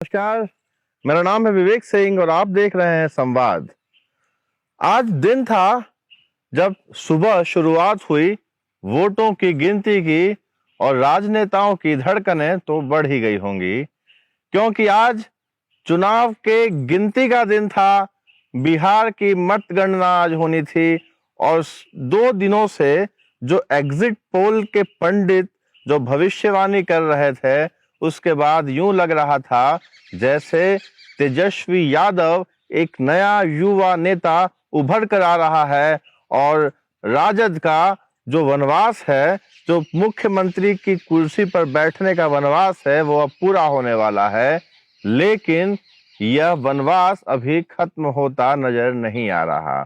नमस्कार। मेरा नाम है विवेक सिंह और आप देख रहे हैं संवाद। आज दिन था जब सुबह शुरुआत हुई वोटों की गिनती की और राजनेताओं की धड़कनें तो बढ़ ही गई होंगी, क्योंकि आज चुनाव के गिनती का दिन था। बिहार की मतगणना आज होनी थी और 2 दिनों से जो एग्जिट पोल के पंडित जो भविष्यवाणी कर रहे थे, उसके बाद यूं लग रहा था जैसे तेजस्वी यादव एक नया युवा नेता उभर कर आ रहा है और राजद का जो वनवास है, जो मुख्यमंत्री की कुर्सी पर बैठने का वनवास है, वो अब पूरा होने वाला है। लेकिन यह वनवास अभी खत्म होता नजर नहीं आ रहा,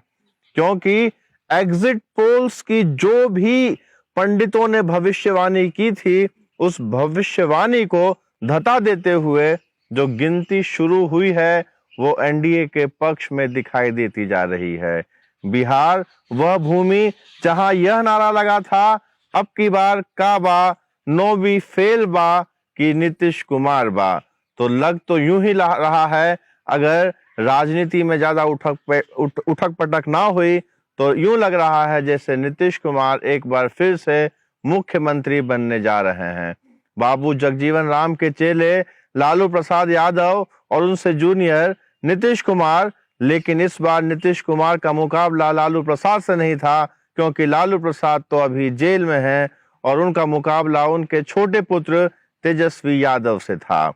क्योंकि एग्जिट पोल्स की जो भी पंडितों ने भविष्यवाणी की थी, उस भविष्यवाणी को धता देते हुए जो गिनती शुरू हुई है वो एनडीए के पक्ष में दिखाई देती जा रही है। बिहार वह भूमि जहां यह नारा लगा था, अब की बार का बा नो बी फेल बा कि नीतीश कुमार बा, तो लग तो यूं ही रहा है, अगर राजनीति में ज्यादा उठक पटक ना हुई तो यूं लग रहा है जैसे नीतीश कुमार एक बार फिर से मुख्यमंत्री बनने जा रहे हैं। बाबू जगजीवन राम के चेले लालू प्रसाद यादव और उनसे जूनियर नीतीश कुमार, लेकिन इस बार नीतीश कुमार का मुकाबला लालू प्रसाद से नहीं था, क्योंकि लालू प्रसाद तो अभी जेल में हैं और उनका मुकाबला उनके छोटे पुत्र तेजस्वी यादव से था।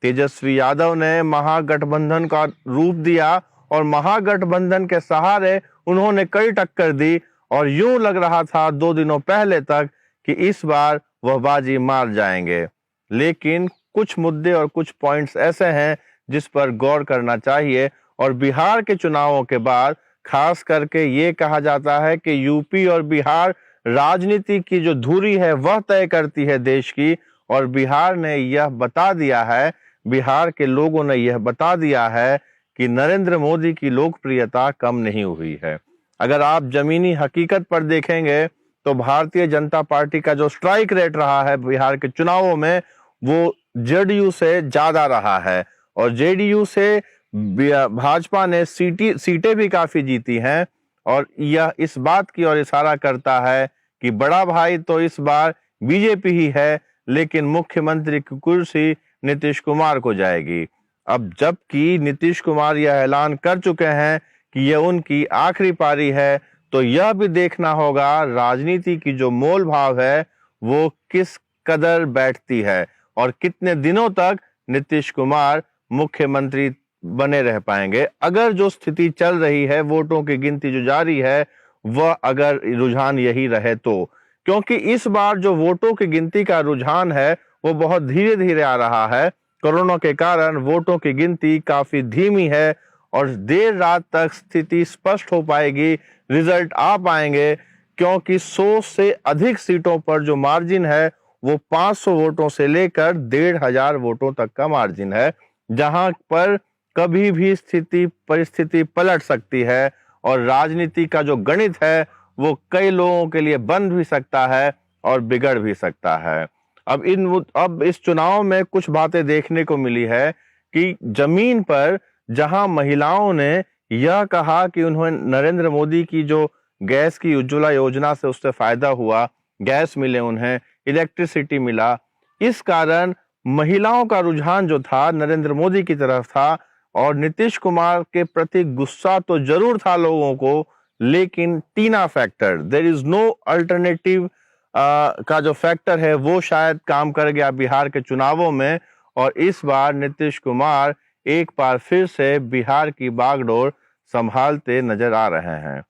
तेजस्वी यादव ने महागठबंधन का रूप दिया और महागठबंधन के सहारे उन्होंने कई टक्कर दी और यूं लग रहा था 2 दिनों पहले तक कि इस बार वह बाजी मार जाएंगे। लेकिन कुछ मुद्दे और कुछ पॉइंट्स ऐसे हैं जिस पर गौर करना चाहिए और बिहार के चुनावों के बाद खास करके ये कहा जाता है कि यूपी और बिहार राजनीति की जो धुरी है वह तय करती है देश की, और बिहार ने यह बता दिया है, बिहार के लोगों ने यह बता दिया है कि नरेंद्र मोदी की लोकप्रियता कम नहीं हुई है। अगर आप जमीनी हकीकत पर देखेंगे तो भारतीय जनता पार्टी का जो स्ट्राइक रेट रहा है बिहार के चुनावों में, वो जेडीयू से ज्यादा रहा है और जेडीयू से भाजपा ने सीटें भी काफी जीती हैं, और यह इस बात की ओर इशारा करता है कि बड़ा भाई तो इस बार बीजेपी ही है, लेकिन मुख्यमंत्री की कुर्सी नीतीश कुमार को जाएगी। अब जबकि नीतीश कुमार यह ऐलान कर चुके हैं कि यह उनकी आखिरी पारी है, तो यह भी देखना होगा राजनीति की जो मोल भाव है वो किस कदर बैठती है और कितने दिनों तक नीतीश कुमार मुख्यमंत्री बने रह पाएंगे। अगर जो स्थिति चल रही है, वोटों की गिनती जो जारी है, वह अगर रुझान यही रहे तो, क्योंकि इस बार जो वोटों की गिनती का रुझान है वो बहुत धीरे धीरे आ रहा है। कोरोना के कारण वोटों की गिनती काफी धीमी है और देर रात तक स्थिति स्पष्ट हो पाएगी, रिजल्ट आ पाएंगे, क्योंकि 100 से अधिक सीटों पर जो मार्जिन है वो 500 वोटों से लेकर 1500 वोटों तक का मार्जिन है, जहां पर कभी भी परिस्थिति पलट सकती है और राजनीति का जो गणित है वो कई लोगों के लिए बन भी सकता है और बिगड़ भी सकता है। अब इस चुनाव में कुछ बातें देखने को मिली है कि जमीन पर जहां महिलाओं ने यह कहा कि उन्हें नरेंद्र मोदी की जो गैस की उज्ज्वला योजना से उससे फायदा हुआ, गैस मिले उन्हें, इलेक्ट्रिसिटी मिला, इस कारण महिलाओं का रुझान जो था नरेंद्र मोदी की तरफ था और नीतीश कुमार के प्रति गुस्सा तो जरूर था लोगों को, लेकिन TINA factor, there is no alternative का जो फैक्टर है वो शायद काम कर गया बिहार के चुनावों में, और इस बार नीतीश कुमार एक बार फिर से बिहार की बागडोर संभालते नजर आ रहे हैं।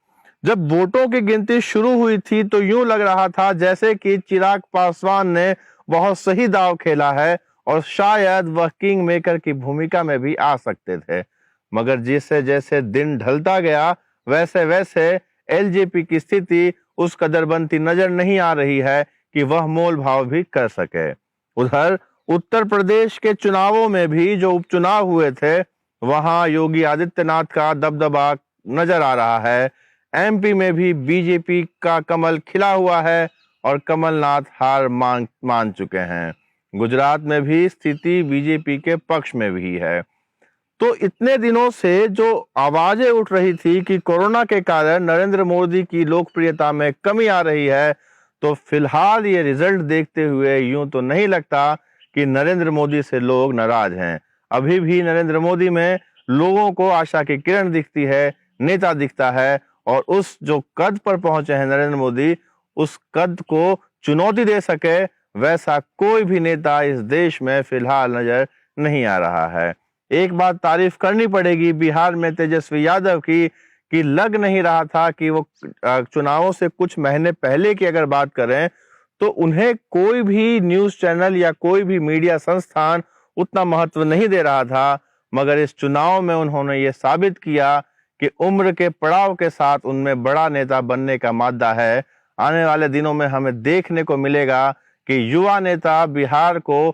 जब वोटों की गिनती शुरू हुई थी तो यूं लग रहा था जैसे कि चिराग पासवान ने बहुत सही दांव खेला है और शायद वह किंग मेकर की भूमिका में भी आ सकते थे, मगर जैसे जैसे दिन ढलता गया वैसे वैसे एलजेपी की स्थिति उस कदर बनती नजर नहीं आ रही है कि वह मोल भाव भी कर सके। उधर उत्तर प्रदेश के चुनावों में भी जो उपचुनाव हुए थे वहां योगी आदित्यनाथ का दबदबा नजर आ रहा है। एमपी में भी बीजेपी का कमल खिला हुआ है और कमलनाथ हार मान चुके हैं। गुजरात में भी स्थिति बीजेपी के पक्ष में भी है। तो इतने दिनों से जो आवाजें उठ रही थी कि कोरोना के कारण नरेंद्र मोदी की लोकप्रियता में कमी आ रही है, तो फिलहाल ये रिजल्ट देखते हुए यूं तो नहीं लगता कि नरेंद्र मोदी से लोग नाराज हैं। अभी भी नरेंद्र मोदी में लोगों को आशा की किरण दिखती है, नेता दिखता है, और उस जो कद पर पहुंचे हैं नरेंद्र मोदी, उस कद को चुनौती दे सके वैसा कोई भी नेता इस देश में फिलहाल नजर नहीं आ रहा है। एक बात तारीफ करनी पड़ेगी बिहार में तेजस्वी यादव की, कि लग नहीं रहा था कि वो चुनावों से कुछ महीने पहले की अगर बात करें तो उन्हें कोई भी न्यूज चैनल या कोई भी मीडिया संस्थान उतना महत्व नहीं दे रहा था, मगर इस चुनाव में उन्होंने ये साबित किया कि उम्र के पड़ाव के साथ उनमें बड़ा नेता बनने का मादा है। आने वाले दिनों में हमें देखने को मिलेगा कि युवा नेता बिहार को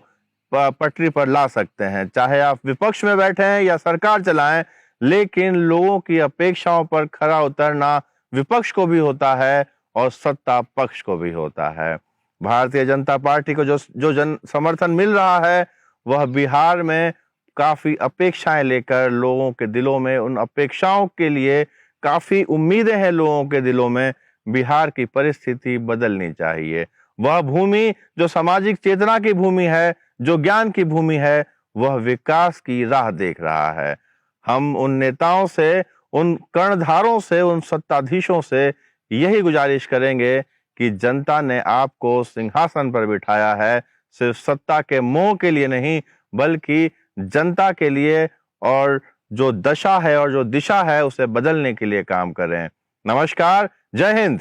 पटरी पर ला सकते हैं। चाहे आप विपक्ष में बैठे हैं या सरकार चलाएं, लेकिन लोगों की अपेक्षाओं पर खरा उतरना विपक्ष को भी होता है और सत्ता पक्ष को भी होता है। भारतीय जनता पार्टी को जो जन समर्थन मिल रहा है, वह बिहार में काफी अपेक्षाएं लेकर लोगों के दिलों में, उन अपेक्षाओं के लिए काफी उम्मीदें हैं लोगों के दिलों में। बिहार की परिस्थिति बदलनी चाहिए। वह भूमि जो सामाजिक चेतना की भूमि है, जो ज्ञान की भूमि है, वह विकास की राह देख रहा है। हम उन नेताओं से, उन कर्णधारों से, उन सत्ताधीशों से यही गुजारिश करेंगे कि जनता ने आपको सिंहासन पर बिठाया है सिर्फ सत्ता के मोह के लिए नहीं, बल्कि जनता के लिए, और जो दशा है और जो दिशा है उसे बदलने के लिए काम करें। नमस्कार, जय हिंद।